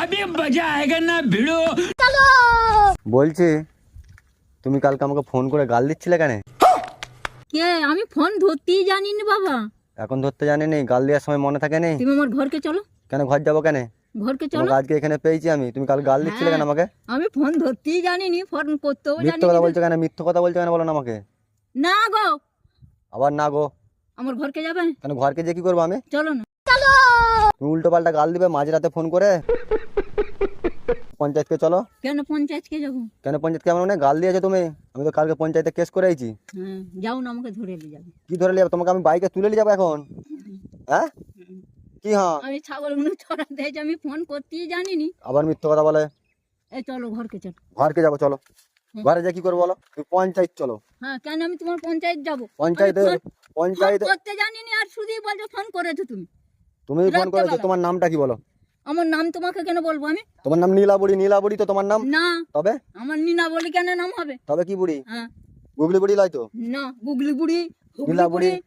अभी मजा आएगा ना भिड़ो। বলছি তুমি কালকে আমাকে ফোন করে গাল দিচ্ছিলে কেন? কে? আমি ফোন ধরতেই জানি না বাবা। এখন ধরতে জানি নি, গাল দেওয়ার সময় মনে থাকে নি? তুমি আমার ঘরকে চলো। কেন ঘর যাবো কেন? ঘরকে চলো। তোমাকে আজকে এখানে পেয়েছি আমি, তুমি কাল গাল দিচ্ছিলে কেন আমাকে? আমি ফোন ধরতেই জানি নি, ফোন করতেও জানি মিথ্যে কথা না। বলছো কেন? মিথ্যে কথা বলছো কেন বলো না আমাকে? না গো, আবার না গো? আমার ঘরকে যাবে? কেন ঘরকে যে কি করবো আমি? চলো না। তুমি উল্টো পাল্টা গাল দিবে মাঝরাতে ফোন করে? পঞ্চায়েতকে চলো। কেন পঞ্চায়েতকে যাবো? কেন পঞ্চায়েত কেমন মানে গাল দিয়েছো তুমি? আমি তো কালকে পঞ্চায়েতে কেস করে আইছি। হ্যাঁ, যাও না, আমাকে ধরে নিয়ে যাবে। কি ধরে নিয়ে যাবো তোমাকে? আমি বাইকে তুলে নিয়ে যাবো এখন? হ্যাঁ কি? হ্যাঁ আমি ছাগলগুলো চড়াতে এসে আমি ফোন করতেই জানি নি। আবার মিথ্যে কথা বলে। এই চলো ঘরকে চলো। ঘরকে যাবো চলো। ঘরে যে কি করবো বলো? তুমি পঞ্চায়েত চলো। হ্যাঁ, কেন আমি তোমার পঞ্চায়েত যাবো? পঞ্চায়েতে আমি ফোন পঞ্চায়েতে করতে জানি নি, আর শুধুই বলছো ফোন করেছো তুমি। তুমি ফোন রাখতে করেছো, পারো। তোমার নামটা কি বলো? আমার নাম তোমাকে কেন বলবো আমি? তোমার নাম নীলাবুড়ি। নীলাবুড়ি তো তোমার নাম? না, তবে আমার নীনা বলি কেন নাম হবে? তবে কি বুড়ি? হ্যাঁ, গুগলি বুড়ি লয় তো? না, গুগলি বুড়ি, হুগলি নীলা বুড়ি। বুড়ি।